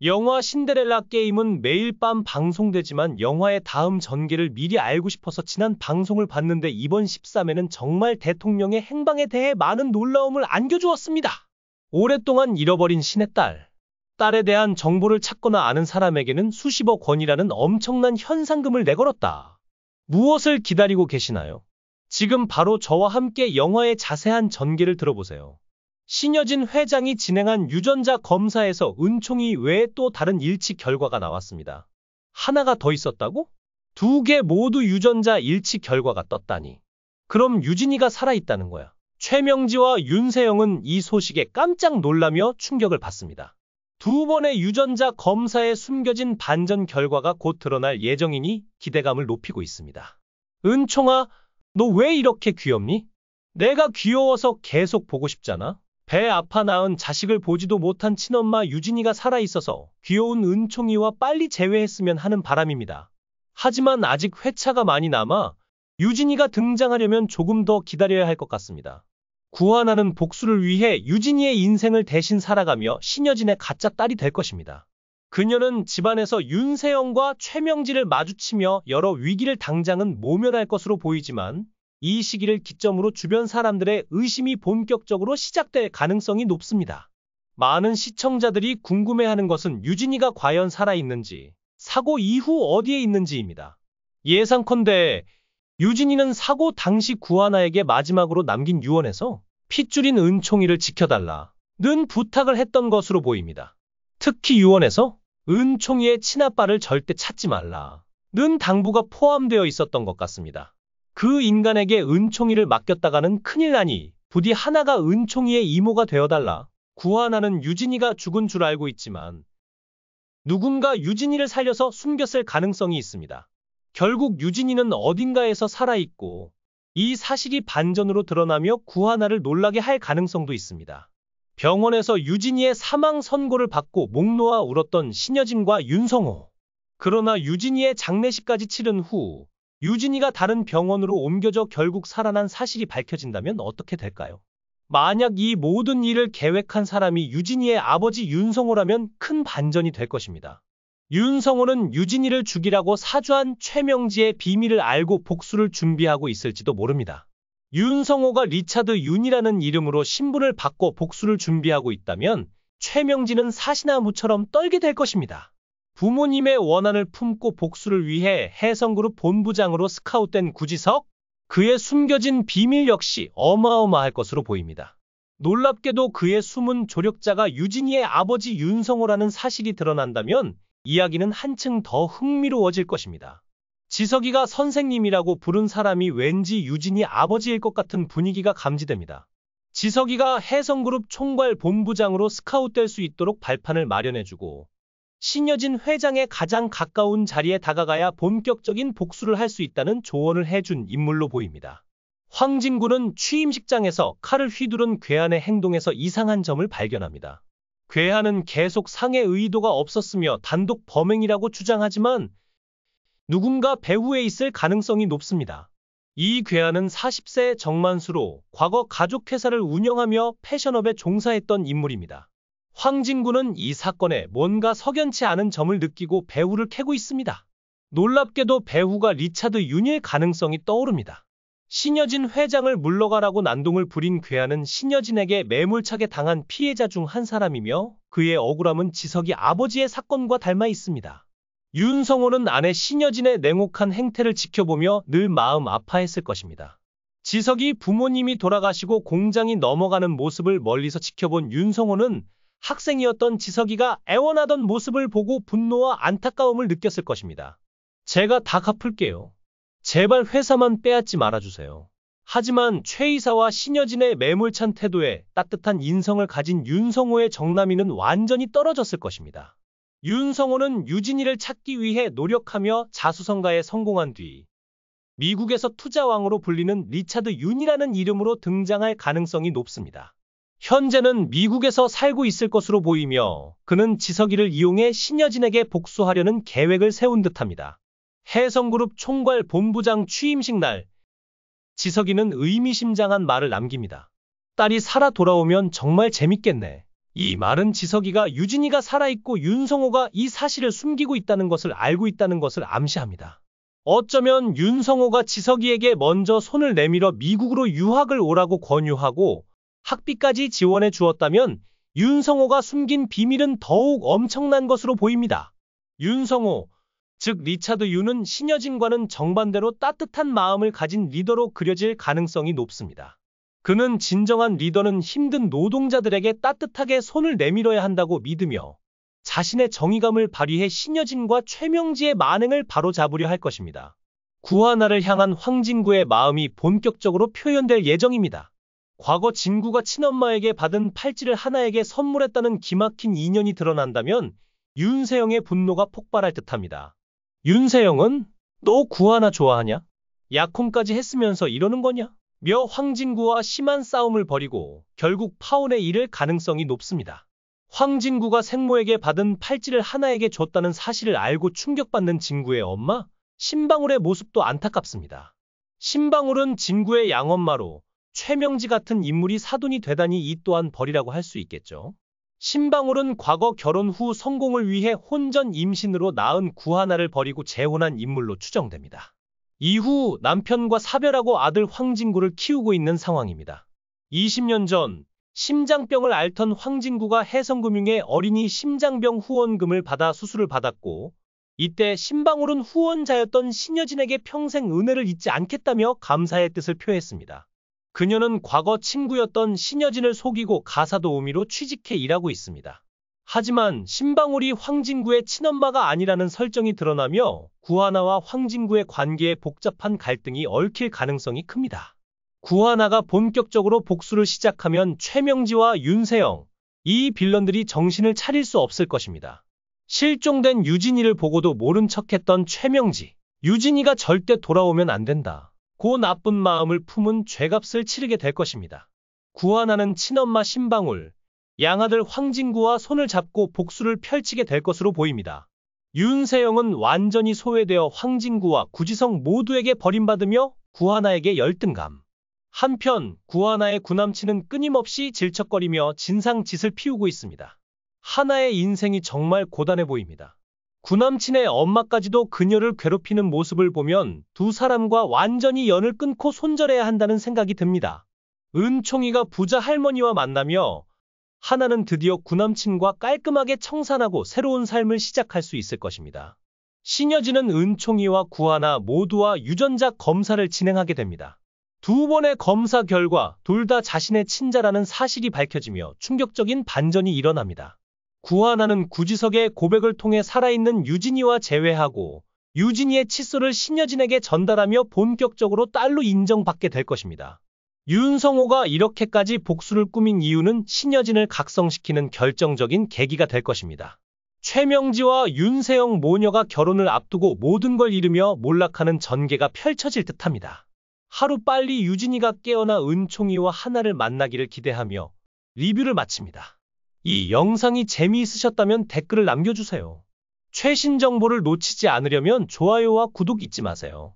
영화 신데렐라 게임은 매일 밤 방송되지만 영화의 다음 전개를 미리 알고 싶어서 지난 방송을 봤는데 이번 13회는 정말 대통령의 행방에 대해 많은 놀라움을 안겨주었습니다. 오랫동안 잃어버린 신의 딸에 대한 정보를 찾거나 아는 사람에게는 수십억 원이라는 엄청난 현상금을 내걸었다. 무엇을 기다리고 계시나요? 지금 바로 저와 함께 영화의 자세한 전개를 들어보세요. 신여진 회장이 진행한 유전자 검사에서 은총이 외에 또 다른 일치 결과가 나왔습니다. 하나가 더 있었다고? 두 개 모두 유전자 일치 결과가 떴다니. 그럼 유진이가 살아있다는 거야. 최명지와 윤세영은 이 소식에 깜짝 놀라며 충격을 받습니다. 두 번의 유전자 검사에 숨겨진 반전 결과가 곧 드러날 예정이니 기대감을 높이고 있습니다. 은총아, 너 왜 이렇게 귀엽니? 내가 귀여워서 계속 보고 싶잖아. 배 아파 낳은 자식을 보지도 못한 친엄마 유진이가 살아있어서 귀여운 은총이와 빨리 재회했으면 하는 바람입니다. 하지만 아직 회차가 많이 남아 유진이가 등장하려면 조금 더 기다려야 할 것 같습니다. 구하나는 복수를 위해 유진이의 인생을 대신 살아가며 신여진의 가짜 딸이 될 것입니다. 그녀는 집안에서 윤세영과 최명지를 마주치며 여러 위기를 당장은 모면할 것으로 보이지만 이 시기를 기점으로 주변 사람들의 의심이 본격적으로 시작될 가능성이 높습니다. 많은 시청자들이 궁금해하는 것은 유진이가 과연 살아있는지, 사고 이후 어디에 있는지입니다. 예상컨대 유진이는 사고 당시 구하나에게 마지막으로 남긴 유언에서 핏줄인 은총이를 지켜달라는 부탁을 했던 것으로 보입니다. 특히 유언에서 은총이의 친아빠를 절대 찾지 말라는 당부가 포함되어 있었던 것 같습니다. 그 인간에게 은총이를 맡겼다가는 큰일 나니 부디 하나가 은총이의 이모가 되어달라. 구하나는 유진이가 죽은 줄 알고 있지만 누군가 유진이를 살려서 숨겼을 가능성이 있습니다. 결국 유진이는 어딘가에서 살아있고 이 사실이 반전으로 드러나며 구하나를 놀라게 할 가능성도 있습니다. 병원에서 유진이의 사망 선고를 받고 목 놓아 울었던 신여진과 윤성호. 그러나 유진이의 장례식까지 치른 후 유진이가 다른 병원으로 옮겨져 결국 살아난 사실이 밝혀진다면 어떻게 될까요? 만약 이 모든 일을 계획한 사람이 유진이의 아버지 윤성호라면 큰 반전이 될 것입니다. 윤성호는 유진이를 죽이라고 사주한 최명지의 비밀을 알고 복수를 준비하고 있을지도 모릅니다. 윤성호가 리차드 윤이라는 이름으로 신분을 바꿔 복수를 준비하고 있다면 최명지는 사시나무처럼 떨게 될 것입니다. 부모님의 원한을 품고 복수를 위해 해성그룹 본부장으로 스카웃된 구지석, 그의 숨겨진 비밀 역시 어마어마할 것으로 보입니다. 놀랍게도 그의 숨은 조력자가 유진이의 아버지 윤성호라는 사실이 드러난다면 이야기는 한층 더 흥미로워질 것입니다. 지석이가 선생님이라고 부른 사람이 왠지 유진이 아버지일 것 같은 분위기가 감지됩니다. 지석이가 해성그룹 총괄 본부장으로 스카웃될 수 있도록 발판을 마련해주고 신여진 회장의 가장 가까운 자리에 다가가야 본격적인 복수를 할 수 있다는 조언을 해준 인물로 보입니다. 황진구는 취임식장에서 칼을 휘두른 괴한의 행동에서 이상한 점을 발견합니다. 괴한은 계속 상해 의도가 없었으며 단독 범행이라고 주장하지만 누군가 배후에 있을 가능성이 높습니다. 이 괴한은 40세의 정만수로 과거 가족회사를 운영하며 패션업에 종사했던 인물입니다. 황진구는 이 사건에 뭔가 석연치 않은 점을 느끼고 배후를 캐고 있습니다. 놀랍게도 배후가 리차드 윤일 가능성이 떠오릅니다. 신여진 회장을 물러가라고 난동을 부린 괴한은 신여진에게 매몰차게 당한 피해자 중 한 사람이며 그의 억울함은 지석이 아버지의 사건과 닮아 있습니다. 윤성호는 아내 신여진의 냉혹한 행태를 지켜보며 늘 마음 아파했을 것입니다. 지석이 부모님이 돌아가시고 공장이 넘어가는 모습을 멀리서 지켜본 윤성호는 학생이었던 지석이가 애원하던 모습을 보고 분노와 안타까움을 느꼈을 것입니다. 제가 다 갚을게요. 제발 회사만 빼앗지 말아주세요. 하지만 최 이사와 신여진의 매몰찬 태도에 따뜻한 인성을 가진 윤성호의 정남이는 완전히 떨어졌을 것입니다. 윤성호는 유진이를 찾기 위해 노력하며 자수성가에 성공한 뒤 미국에서 투자왕으로 불리는 리차드 윤이라는 이름으로 등장할 가능성이 높습니다. 현재는 미국에서 살고 있을 것으로 보이며 그는 지석이를 이용해 신여진에게 복수하려는 계획을 세운 듯합니다. 해성그룹 총괄 본부장 취임식 날, 지석이는 의미심장한 말을 남깁니다. 딸이 살아 돌아오면 정말 재밌겠네. 이 말은 지석이가 유진이가 살아있고 윤성호가 이 사실을 숨기고 있다는 것을 알고 있다는 것을 암시합니다. 어쩌면 윤성호가 지석이에게 먼저 손을 내밀어 미국으로 유학을 오라고 권유하고 학비까지 지원해 주었다면 윤성호가 숨긴 비밀은 더욱 엄청난 것으로 보입니다. 윤성호, 즉 리차드 윤은 신여진과는 정반대로 따뜻한 마음을 가진 리더로 그려질 가능성이 높습니다. 그는 진정한 리더는 힘든 노동자들에게 따뜻하게 손을 내밀어야 한다고 믿으며 자신의 정의감을 발휘해 신여진과 최명지의 만행을 바로잡으려 할 것입니다. 구하나를 향한 황진구의 마음이 본격적으로 표현될 예정입니다. 과거 진구가 친엄마에게 받은 팔찌를 하나에게 선물했다는 기막힌 인연이 드러난다면 윤세영의 분노가 폭발할 듯합니다. 윤세영은 너 구하나 좋아하냐? 약혼까지 했으면서 이러는 거냐? 며 황진구와 심한 싸움을 벌이고 결국 파혼에 이를 가능성이 높습니다. 황진구가 생모에게 받은 팔찌를 하나에게 줬다는 사실을 알고 충격받는 진구의 엄마, 신방울의 모습도 안타깝습니다. 신방울은 진구의 양엄마로 최명지 같은 인물이 사돈이 되다니 이 또한 벌이라고 할 수 있겠죠. 신방울은 과거 결혼 후 성공을 위해 혼전 임신으로 낳은 구하나를 버리고 재혼한 인물로 추정됩니다. 이후 남편과 사별하고 아들 황진구를 키우고 있는 상황입니다. 20년 전 심장병을 앓던 황진구가 해성금융의 어린이 심장병 후원금을 받아 수술을 받았고 이때 신방울은 후원자였던 신여진에게 평생 은혜를 잊지 않겠다며 감사의 뜻을 표했습니다. 그녀는 과거 친구였던 신여진을 속이고 가사도우미로 취직해 일하고 있습니다. 하지만 신방울이 황진구의 친엄마가 아니라는 설정이 드러나며 구하나와 황진구의 관계에 복잡한 갈등이 얽힐 가능성이 큽니다. 구하나가 본격적으로 복수를 시작하면 최명지와 윤세영, 이 빌런들이 정신을 차릴 수 없을 것입니다. 실종된 유진이를 보고도 모른 척했던 최명지, 유진이가 절대 돌아오면 안 된다. 고 나쁜 마음을 품은 죄값을 치르게 될 것입니다. 구하나는 친엄마 신방울, 양아들 황진구와 손을 잡고 복수를 펼치게 될 것으로 보입니다. 윤세영은 완전히 소외되어 황진구와 구지성 모두에게 버림받으며 구하나에게 열등감. 한편 구하나의 구남친은 끊임없이 질척거리며 진상짓을 피우고 있습니다. 하나의 인생이 정말 고단해 보입니다. 구남친의 엄마까지도 그녀를 괴롭히는 모습을 보면 두 사람과 완전히 연을 끊고 손절해야 한다는 생각이 듭니다. 은총이가 부자 할머니와 만나며 하나는 드디어 구남친과 깔끔하게 청산하고 새로운 삶을 시작할 수 있을 것입니다. 신여진은 은총이와 구하나 모두와 유전자 검사를 진행하게 됩니다. 두 번의 검사 결과 둘 다 자신의 친자라는 사실이 밝혀지며 충격적인 반전이 일어납니다. 구하나는 구지석의 고백을 통해 살아있는 유진이와 재회하고 유진이의 칫솔을 신여진에게 전달하며 본격적으로 딸로 인정받게 될 것입니다. 윤성호가 이렇게까지 복수를 꾸민 이유는 신여진을 각성시키는 결정적인 계기가 될 것입니다. 최명지와 윤세영 모녀가 결혼을 앞두고 모든 걸 잃으며 몰락하는 전개가 펼쳐질 듯합니다. 하루빨리 유진이가 깨어나 은총이와 하나를 만나기를 기대하며 리뷰를 마칩니다. 이 영상이 재미있으셨다면 댓글을 남겨주세요. 최신 정보를 놓치지 않으려면 좋아요와 구독 잊지 마세요.